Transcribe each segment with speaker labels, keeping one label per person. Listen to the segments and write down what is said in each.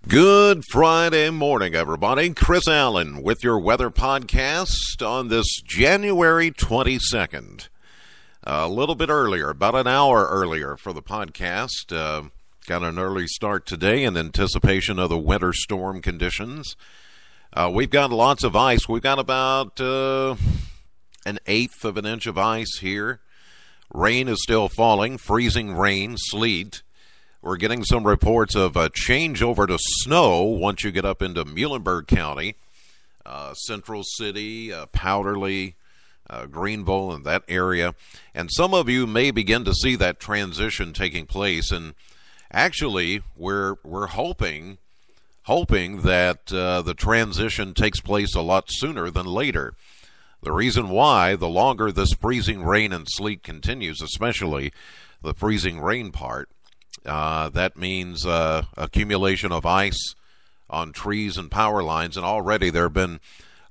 Speaker 1: Good Friday morning, everybody. Chris Allen with your weather podcast on this January 22nd. A little bit earlier, about an hour earlier for the podcast. Got an early start today in anticipation of the winter storm conditions. We've got lots of ice. We've got about an eighth of an inch of ice here. Rain is still falling, freezing rain, sleet. We're getting some reports of a change over to snow once you get up into Muhlenberg County, Central City, Powderly, Greenville, and that area. And some of you may begin to see that transition taking place. And actually, we're hoping that the transition takes place a lot sooner than later. The reason why, the longer this freezing rain and sleet continues, especially the freezing rain part, that means accumulation of ice on trees and power lines, and already there have been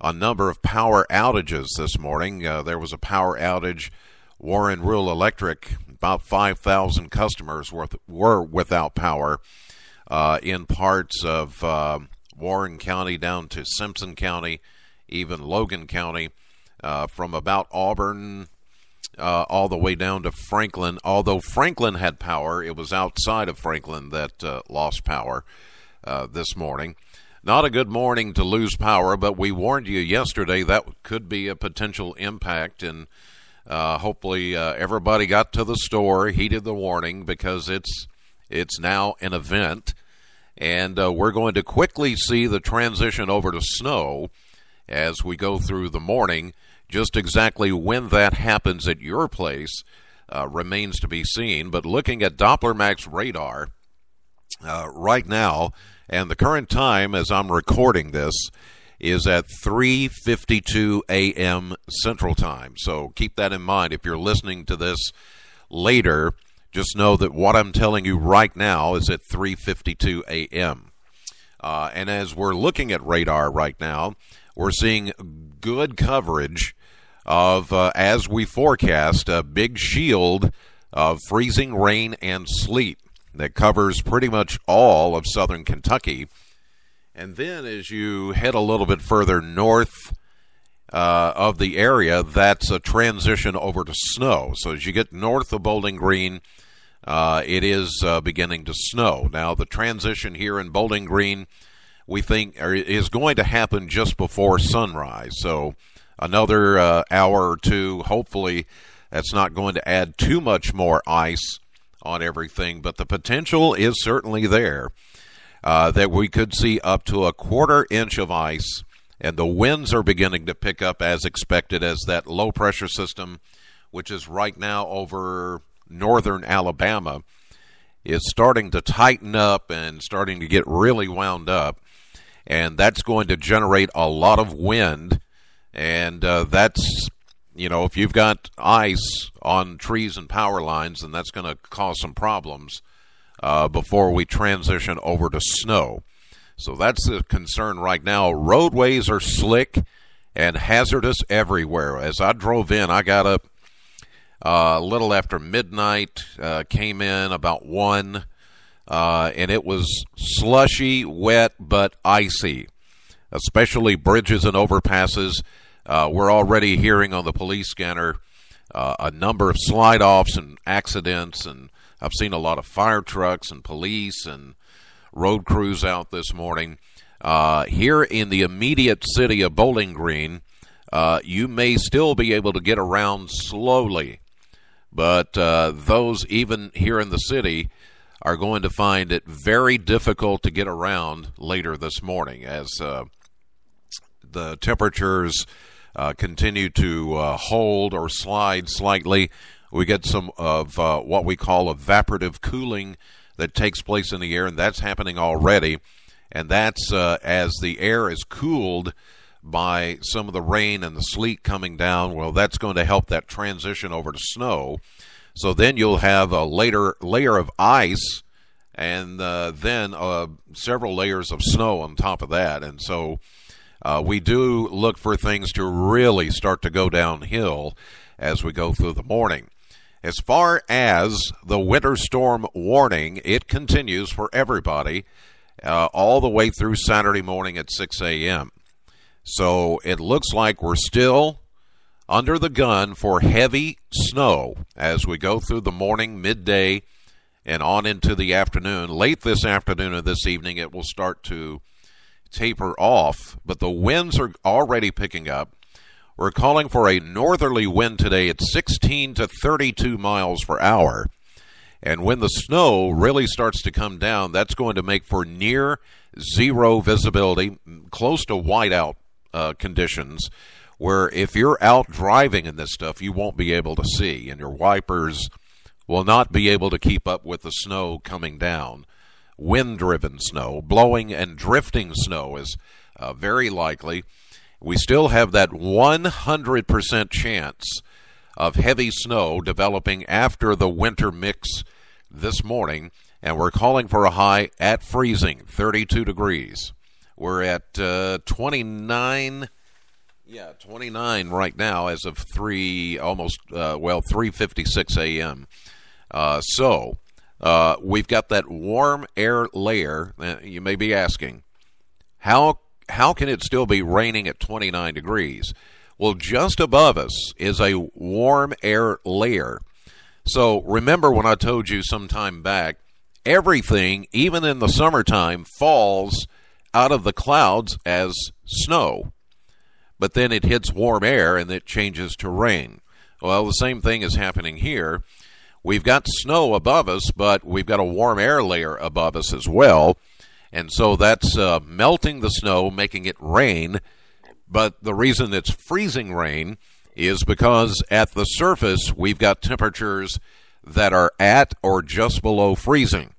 Speaker 1: a number of power outages this morning. There was a power outage, Warren Rural Electric, about 5,000 customers were without power in parts of Warren County down to Simpson County, even Logan County, from about Auburn all the way down to Franklin. Although Franklin had power, it was outside of Franklin that lost power this morning. Not a good morning to lose power, but we warned you yesterday that could be a potential impact, and hopefully everybody got to the store, heeded the warning, because it's now an event, and we're going to quickly see the transition over to snow as we go through the morning. Just exactly when that happens at your place remains to be seen. But looking at Doppler Max radar right now, and the current time as I'm recording this is at 3:52 a.m. Central Time. So keep that in mind. If you're listening to this later, just know that what I'm telling you right now is at 3:52 a.m. And as we're looking at radar right now, we're seeing good coverage of, as we forecast, a big shield of freezing rain and sleet that covers pretty much all of southern Kentucky. And then as you head a little bit further north of the area, that's a transition over to snow. So as you get north of Bowling Green, it is beginning to snow. Now, the transition here in Bowling Green, we think, is going to happen just before sunrise. So another hour or two, hopefully that's not going to add too much more ice on everything, but the potential is certainly there that we could see up to a quarter inch of ice, and the winds are beginning to pick up as expected as that low pressure system, which is right now over northern Alabama, is starting to tighten up and starting to get really wound up, and that's going to generate a lot of wind. And that's, if you've got ice on trees and power lines, then that's going to cause some problems before we transition over to snow. So that's the concern right now. Roadways are slick and hazardous everywhere. As I drove in, I got up a little after midnight, came in about 1, and it was slushy, wet, but icy, especially bridges and overpasses. We're already hearing on the police scanner a number of slide-offs and accidents, and I've seen a lot of fire trucks and police and road crews out this morning. Here in the immediate city of Bowling Green, you may still be able to get around slowly, but those even here in the city are going to find it very difficult to get around later this morning as the temperatures continue to hold or slide slightly. We get some of what we call evaporative cooling that takes place in the air, and that's happening already. And that's as the air is cooled by some of the rain and the sleet coming down, well, that's going to help that transition over to snow. So then you'll have a later layer of ice and then several layers of snow on top of that. And so we do look for things to really start to go downhill as we go through the morning. As far as the winter storm warning, it continues for everybody all the way through Saturday morning at 6 a.m. So it looks like we're still under the gun for heavy snow as we go through the morning, midday, and on into the afternoon. Late this afternoon and this evening, it will start to taper off, but the winds are already picking up. We're calling for a northerly wind today at 16 to 32 miles per hour. And when the snow really starts to come down, that's going to make for near zero visibility, close to whiteout conditions, where if you're out driving in this stuff, you won't be able to see, and your wipers will not be able to keep up with the snow coming down. Wind-driven snow, blowing and drifting snow is very likely. We still have that 100% chance of heavy snow developing after the winter mix this morning, and we're calling for a high at freezing, 32 degrees. We're at 29 right now as of 3:56 a.m. So we've got that warm air layer. You may be asking, how can it still be raining at 29 degrees? Well, just above us is a warm air layer. So remember when I told you some time back, everything, even in the summertime, falls out of the clouds as snow. But then it hits warm air and it changes to rain. Well, the same thing is happening here. We've got snow above us, but we've got a warm air layer above us as well. And so that's melting the snow, making it rain. But the reason it's freezing rain is because at the surface, we've got temperatures that are at or just below freezing.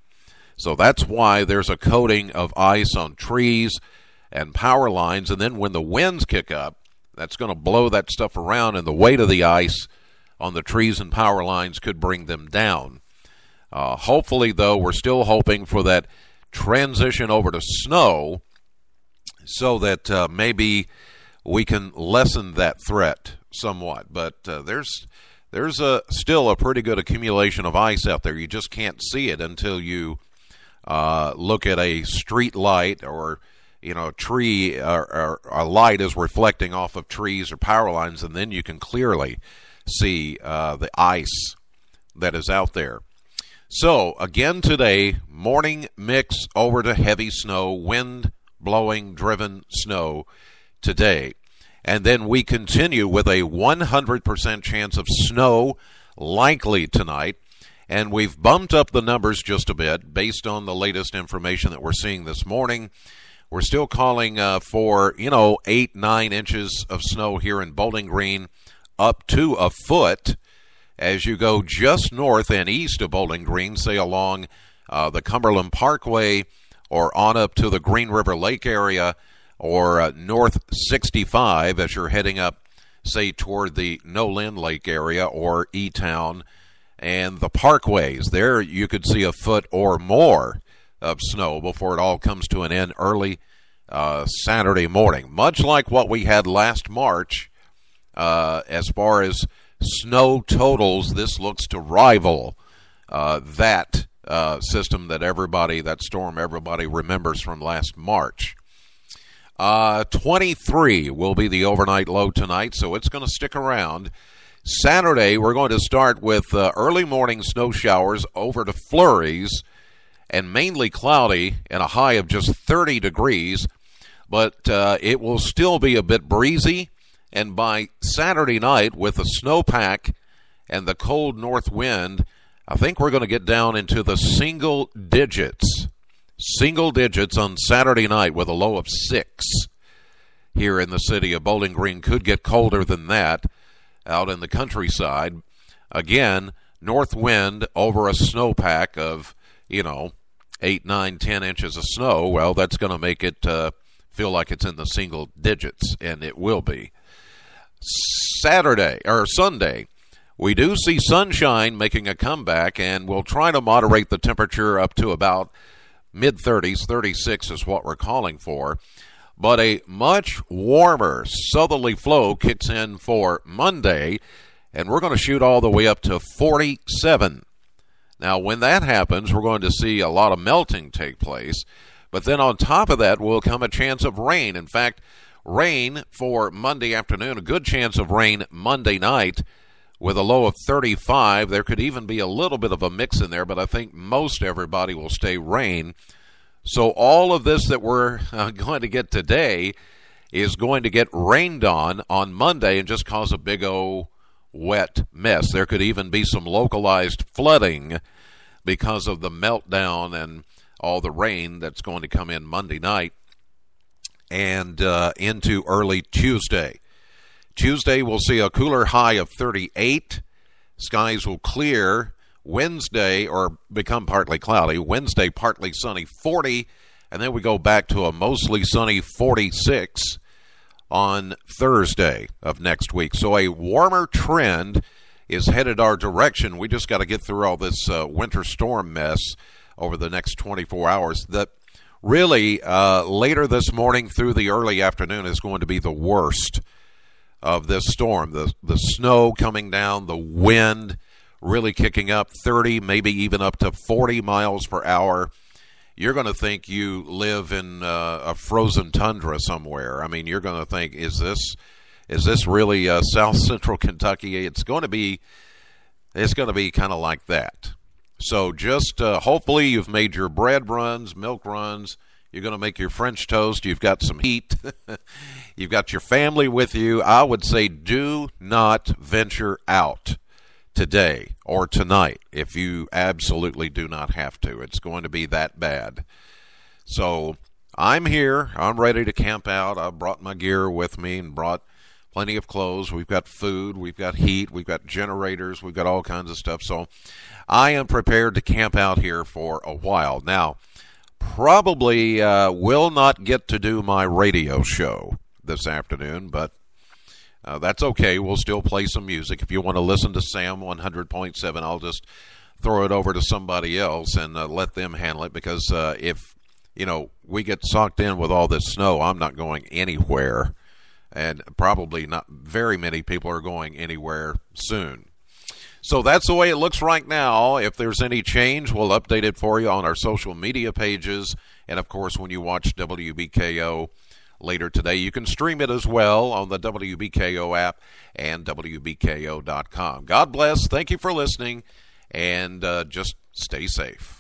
Speaker 1: So that's why there's a coating of ice on trees and power lines. And then when the winds kick up, that's going to blow that stuff around, and the weight of the ice on the trees and power lines could bring them down. Hopefully, though, we're still hoping for that transition over to snow so that maybe we can lessen that threat somewhat. But there's still a pretty good accumulation of ice out there. You just can't see it until you look at a street light, or a tree, or a light is reflecting off of trees or power lines, and then you can clearly see the ice that is out there. So again today, morning mix over to heavy snow, wind blowing, driven snow today. And then we continue with a 100% chance of snow likely tonight. And we've bumped up the numbers just a bit based on the latest information that we're seeing this morning. We're still calling for, 8-9 inches of snow here in Bowling Green, up to a foot as you go just north and east of Bowling Green, say along the Cumberland Parkway or on up to the Green River Lake area, or North 65 as you're heading up, say, toward the Nolin Lake area or E-Town and the parkways. There you could see a foot or more of snow before it all comes to an end early Saturday morning. Much like what we had last March, as far as snow totals, this looks to rival that system that storm everybody remembers from last March. 23 will be the overnight low tonight, so it's going to stick around. Saturday, we're going to start with early morning snow showers over to flurries and mainly cloudy and a high of just 30 degrees, but it will still be a bit breezy. And by Saturday night, with the snowpack and the cold north wind, I think we're going to get down into the single digits on Saturday night with a low of 6 here in the city of Bowling Green. Could get colder than that out in the countryside. Again, north wind over a snowpack of, 8, 9, 10 inches of snow. Well, that's going to make it feel like it's in the single digits, and it will be. Sunday, we do see sunshine making a comeback, and we'll try to moderate the temperature up to about mid-30s. 36 is what we're calling for. But a much warmer southerly flow kicks in for Monday, and we're going to shoot all the way up to 47. Now, when that happens, we're going to see a lot of melting take place, But then on top of that will come a chance of rain. In fact, rain for Monday afternoon, a good chance of rain Monday night with a low of 35. There could even be a little bit of a mix in there, but I think most everybody will stay rain. So all of this that we're going to get today is going to get rained on Monday and just cause a big old wet mess. There could even be some localized flooding because of the meltdown and all the rain that's going to come in Monday night and into early Tuesday. Tuesday, we'll see a cooler high of 38. Skies will clear Wednesday, or become partly cloudy. Wednesday, partly sunny, 40. And then we go back to a mostly sunny 46 on Thursday of next week. So a warmer trend is headed our direction. We just got to get through all this winter storm mess over the next 24 hours. That really, later this morning through the early afternoon is going to be the worst of this storm. The snow coming down, the wind really kicking up 30, maybe even up to 40 miles per hour. You're going to think you live in a frozen tundra somewhere. I mean, you're going to think, is this really South Central Kentucky? It's going to be kind of like that. So just hopefully you've made your bread runs, milk runs. You're going to make your French toast. You've got some heat. You've got your family with you. I would say do not venture out today or tonight if you absolutely do not have to. It's going to be that bad. So I'm here. I'm ready to camp out. I brought my gear with me and brought plenty of clothes. We've got food. We've got heat. We've got generators. We've got all kinds of stuff. So I am prepared to camp out here for a while. Now, probably will not get to do my radio show this afternoon, but that's okay. We'll still play some music. If you want to listen to Sam 100.7, I'll just throw it over to somebody else and let them handle it, because if we get socked in with all this snow, I'm not going anywhere, and probably not very many people are going anywhere soon. So that's the way it looks right now. If there's any change, we'll update it for you on our social media pages. And, of course, when you watch WBKO later today, you can stream it as well on the WBKO app and WBKO.com. God bless. Thank you for listening, and just stay safe.